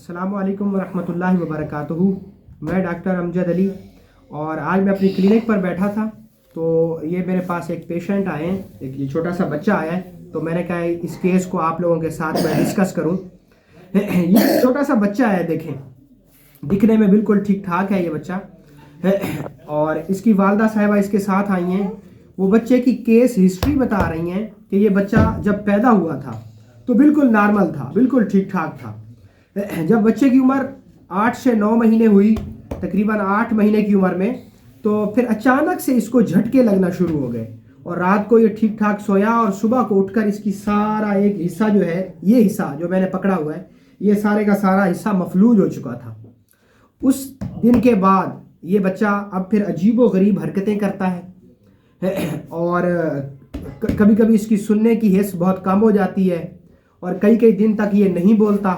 अस्सलामु अलैकुम वरहमतुल्लाहि वबरकातुहू। मैं डॉक्टर अमजद अली और आज मैं अपनी क्लिनिक पर बैठा था तो ये मेरे पास एक पेशेंट आए हैं, एक ये छोटा सा बच्चा आया है। तो मैंने कहा इस केस को आप लोगों के साथ मैं डिस्कस करूं। ये छोटा सा बच्चा है, देखें दिखने में बिल्कुल ठीक ठाक है ये बच्चा, और इसकी वालदा साहिबा इसके साथ आई हैं। वो बच्चे की केस हिस्ट्री बता रही हैं कि ये बच्चा जब पैदा हुआ था तो बिल्कुल नॉर्मल था, बिल्कुल ठीक ठाक था। जब बच्चे की उम्र 8 से 9 महीने हुई, तकरीबन 8 महीने की उम्र में, तो फिर अचानक से इसको झटके लगना शुरू हो गए और रात को ये ठीक ठाक सोया और सुबह को उठकर इसकी सारा एक हिस्सा जो है, ये हिस्सा जो मैंने पकड़ा हुआ है, ये सारे का सारा हिस्सा मफलूज हो चुका था। उस दिन के बाद ये बच्चा अब फिर अजीबो गरीब हरकतें करता है और कभी कभी इसकी सुनने की हिस्स बहुत कम हो जाती है और कई कई दिन तक ये नहीं बोलता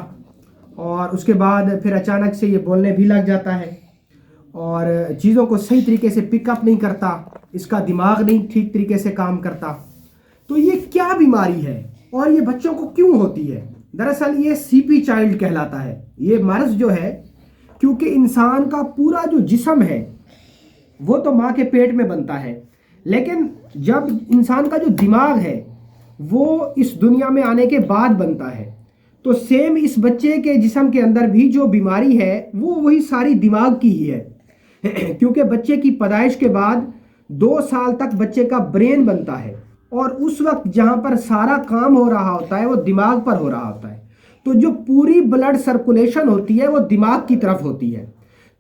और उसके बाद फिर अचानक से ये बोलने भी लग जाता है और चीज़ों को सही तरीके से पिकअप नहीं करता, इसका दिमाग नहीं ठीक तरीके से काम करता। तो ये क्या बीमारी है और ये बच्चों को क्यों होती है? दरअसल ये सीपी चाइल्ड कहलाता है। ये मर्ज जो है, क्योंकि इंसान का पूरा जो जिस्म है वो तो माँ के पेट में बनता है, लेकिन जब इंसान का जो दिमाग है वो इस दुनिया में आने के बाद बनता है। तो सेम इस बच्चे के जिस्म के अंदर भी जो बीमारी है वो वही सारी दिमाग की ही है। क्योंकि बच्चे की पैदाइश के बाद 2 साल तक बच्चे का ब्रेन बनता है और उस वक्त जहाँ पर सारा काम हो रहा होता है वो दिमाग पर हो रहा होता है। तो जो पूरी ब्लड सर्कुलेशन होती है वो दिमाग की तरफ होती है।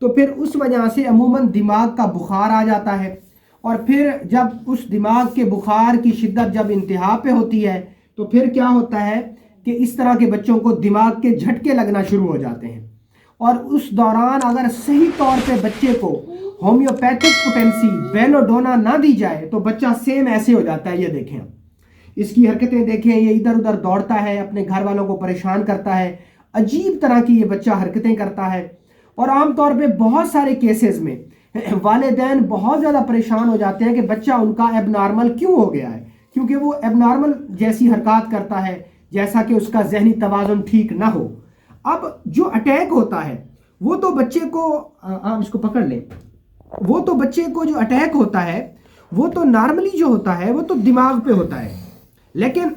तो फिर उस वजह से अमूमन दिमाग का बुखार आ जाता है और फिर जब उस दिमाग के बुखार की शिद्दत जब इंतहा पे होती है तो फिर क्या होता है कि इस तरह के बच्चों को दिमाग के झटके लगना शुरू हो जाते हैं। और उस दौरान अगर सही तौर पे बच्चे को होम्योपैथिक पोटेंसी बेलोडोना ना दी जाए तो बच्चा सेम ऐसे हो जाता है। ये देखें, इसकी हरकतें देखें, ये इधर उधर दौड़ता है, अपने घर वालों को परेशान करता है, अजीब तरह की ये बच्चा हरकतें करता है। और आमतौर पे बहुत सारे केसेस में वालिदैन बहुत ज़्यादा परेशान हो जाते हैं कि बच्चा उनका एबनॉर्मल क्यों हो गया है, क्योंकि वो एबनॉर्मल जैसी हरकत करता है जैसा कि उसका जहनी तवाज़ुन ठीक ना हो। अब जो अटैक होता है वो तो बच्चे को, आप इसको पकड़ लें, वो तो बच्चे को जो अटैक होता है वो तो नॉर्मली जो होता है वो तो दिमाग पे होता है, लेकिन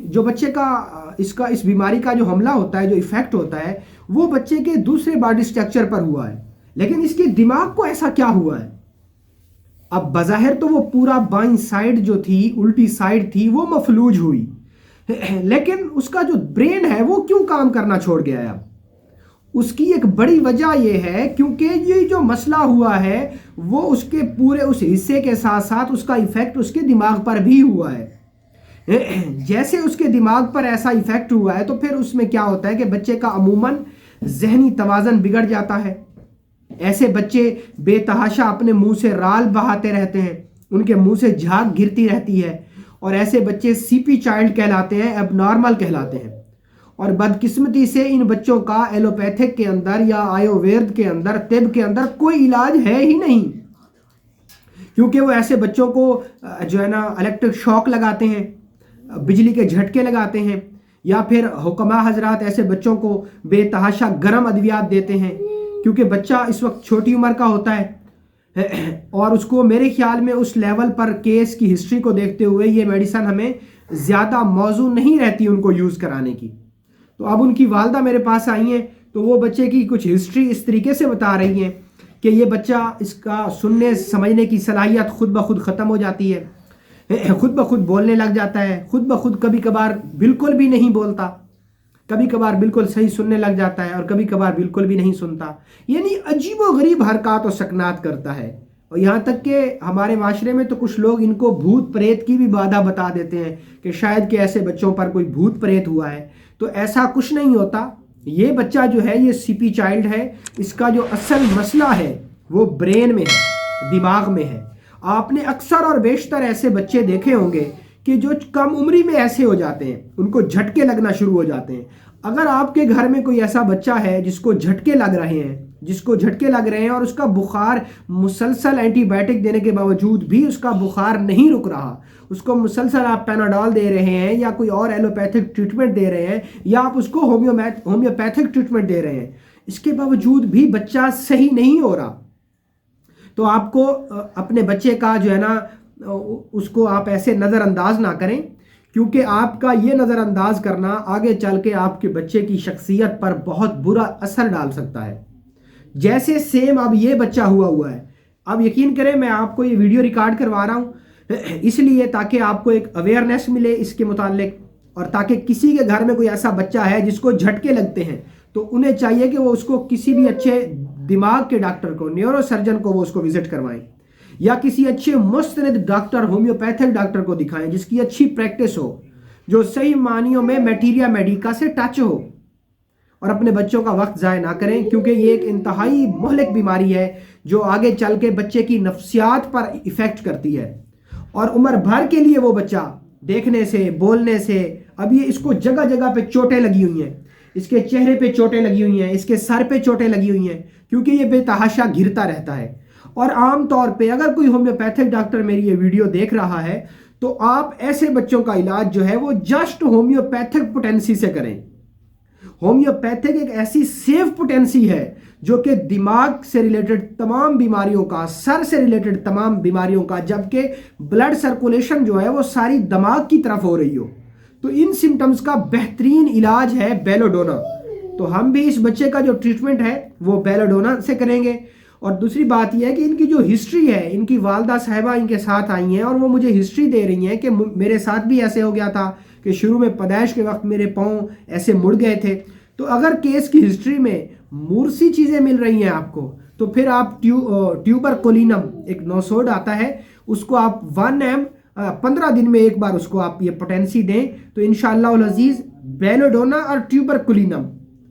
जो बच्चे का इस बीमारी का जो हमला होता है, जो इफ़ेक्ट होता है, वो बच्चे के दूसरे बॉडी स्ट्रक्चर पर हुआ है। लेकिन इसके दिमाग को ऐसा क्या हुआ है? अब बज़ाहिर तो वो पूरा बाईं साइड जो थी, उल्टी साइड थी, वो मफलूज हुई, लेकिन उसका जो ब्रेन है वो क्यों काम करना छोड़ गया है? उसकी एक बड़ी वजह ये है क्योंकि ये जो मसला हुआ है वो उसके पूरे उस हिस्से के साथ साथ उसका इफ़ेक्ट उसके दिमाग पर भी हुआ है। जैसे उसके दिमाग पर ऐसा इफ़ेक्ट हुआ है तो फिर उसमें क्या होता है कि बच्चे का अमूमन जहनी तवाज़ुन बिगड़ जाता है। ऐसे बच्चे बेतहाशा अपने मुंह से राल बहाते रहते हैं, उनके मुंह से झाग गिरती रहती है और ऐसे बच्चे सीपी चाइल्ड कहलाते हैं, एबनॉर्मल कहलाते हैं। और बदकिस्मती से इन बच्चों का एलोपैथिक के अंदर या आयुर्वेद के अंदर, तिब के अंदर कोई इलाज है ही नहीं, क्योंकि वो ऐसे बच्चों को जो है ना इलेक्ट्रिक शॉक लगाते हैं, बिजली के झटके लगाते हैं, या फिर हुक्मा हजरात ऐसे बच्चों को बेतहाशा गर्म अद्वियात देते हैं, क्योंकि बच्चा इस वक्त छोटी उम्र का होता है और उसको मेरे ख्याल में उस लेवल पर केस की हिस्ट्री को देखते हुए ये मेडिसिन हमें ज़्यादा मौजू नहीं रहती उनको यूज़ कराने की। तो अब उनकी वालदा मेरे पास आई हैं तो वो बच्चे की कुछ हिस्ट्री इस तरीके से बता रही हैं कि ये बच्चा, इसका सुनने समझने की सलाहियत खुद ब खुद ख़त्म हो जाती है, खुद ब खुद बोलने लग जाता है, खुद ब खुद कभी कभार बिल्कुल भी नहीं बोलता, कभी कभार बिल्कुल सही सुनने लग जाता है और कभी कभार बिल्कुल भी नहीं सुनता, यानी अजीबो गरीब हरकत और सकनात करता है। और यहाँ तक कि हमारे माशरे में तो कुछ लोग इनको भूत प्रेत की भी बाधा बता देते हैं कि शायद कि ऐसे बच्चों पर कोई भूत प्रेत हुआ है। तो ऐसा कुछ नहीं होता। ये बच्चा जो है ये सीपी चाइल्ड है, इसका जो असल मसला है वो ब्रेन में है, दिमाग में है। आपने अक्सर और बेशतर ऐसे बच्चे देखे होंगे कि जो कम उम्री में ऐसे हो जाते हैं, उनको झटके लगना शुरू हो जाते हैं। अगर आपके घर में कोई ऐसा बच्चा है जिसको झटके लग रहे हैं, جس کو جھٹکے لگ رہے ہیں اور اس کا بخار مسلسل اینٹی بائیوٹک دینے کے باوجود بھی اس کا بخار نہیں رک رہا، اس کو مسلسل آپ پیناڈول دے رہے ہیں یا کوئی اور ایلوپیتھک ٹریٹمنٹ دے رہے ہیں یا آپ اس کو ہومیوپیتھک ٹریٹمنٹ دے رہے ہیں، اس کے باوجود بھی بچہ صحیح نہیں ہو رہا، تو آپ کو اپنے بچے کا جو ہے نا اس کو آپ ایسے نظر انداز نہ کریں، کیونکہ آپ کا یہ نظر انداز کرنا آگے چل کے آپ کے بچے کی شخصیت پر بہت برا اثر ڈال سکتا ہے۔ جیسے سیم اب یہ بچہ ہوا ہے، اب یقین کریں میں آپ کو یہ ویڈیو ریکارڈ کروا رہا ہوں اس لیے تاکہ آپ کو ایک اویئرنیس ملے اس کے متعلق، اور تاکہ کسی کے گھر میں کوئی ایسا بچہ ہے جس کو جھٹکے لگتے ہیں تو انہیں چاہیے کہ وہ اس کو کسی بھی اچھے دماغ کے ڈاکٹر کو، نیورو سرجن کو وہ اس کو وزٹ کروائیں، یا کسی اچھے مستند ڈاکٹر ہومیوپیتھک ڈاکٹر کو دکھائیں جس کی اچھی پریکٹس ہو، جو صحیح معنیوں میں میٹیریا میڈیکا سے ٹچ ہو، اور اپنے بچوں کا وقت ضائع نہ کریں، کیونکہ یہ ایک انتہائی مہلک بیماری ہے جو آگے چل کے بچے کی نفسیات پر ایفیکٹ کرتی ہے، اور عمر بھر کے لیے وہ بچہ دیکھنے سے، بولنے سے، اب یہ اس کو جگہ جگہ پہ چوٹیں لگی ہوئی ہیں، اس کے چہرے پہ چوٹیں لگی ہوئی ہیں، اس کے سر پہ چوٹیں لگی ہوئی ہیں، کیونکہ یہ بے تحاشا گرتا رہتا ہے۔ اور عام طور پہ اگر کوئی ہومیوپیتھک ڈاکٹر میری یہ ویڈیو دیکھ رہا ہے تو آپ ایسے بچوں کا علاج جو ہے وہ جسٹ ہومیوپیتھک پوٹینسی سے کریں۔ ہومیوپیتھک ایک ایسی سیف پوٹینسی ہے جو کہ دماغ سے ریلیٹڈ تمام بیماریوں کا، سر سے ریلیٹڈ تمام بیماریوں کا، جبکہ بلڈ سرکولیشن جو ہے وہ ساری دماغ کی طرف ہو رہی ہو، تو ان سمٹمز کا بہترین علاج ہے بیلوڈونا۔ تو ہم بھی اس بچے کا جو ٹریٹمنٹ ہے وہ بیلوڈونا سے کریں گے۔ اور دوسری بات یہ ہے کہ ان کی جو ہسٹری ہے، ان کی والدہ صاحبہ ان کے ساتھ آئی ہیں اور وہ مجھے ہسٹری دے رہی ہیں کہ میرے ساتھ بھی ایسے ہو گیا تھا کہ شروع میں پیدائش کے وقت میرے پاؤں ایسے مڑ گئے تھے۔ تو اگر کیس کی ہسٹری میں مورسی چیزیں مل رہی ہیں آپ کو، تو پھر آپ ٹیوبرکولینم ایک نوسوڈ آتا ہے، اس کو آپ 1 mg 15 دن میں ایک بار اس کو آپ یہ پوٹینسی دیں، تو انشاءاللہ العزیز بیلوڈونا اور ٹیوبرکولینم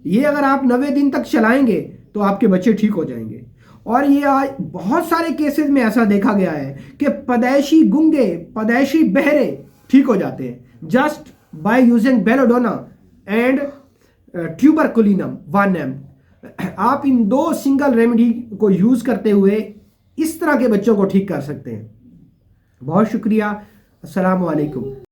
یہ اگر آپ 90 دن تک چلائیں گے تو آپ کے بچے ٹھیک ہو جائیں گے۔ اور یہ آج بہت سارے کیسز میں ایسا دیکھا گیا ہے کہ پیدائشی گنگے، پیدائشی بہرے ٹھیک ہو جاتے ہیں just by using belladonna and tuberculinum 1 mg۔ آپ ان 2 سنگل ریمیڈی کو یوز کرتے ہوئے اس طرح کے بچوں کو ٹھیک کر سکتے ہیں۔ بہت شکریہ، السلام علیکم۔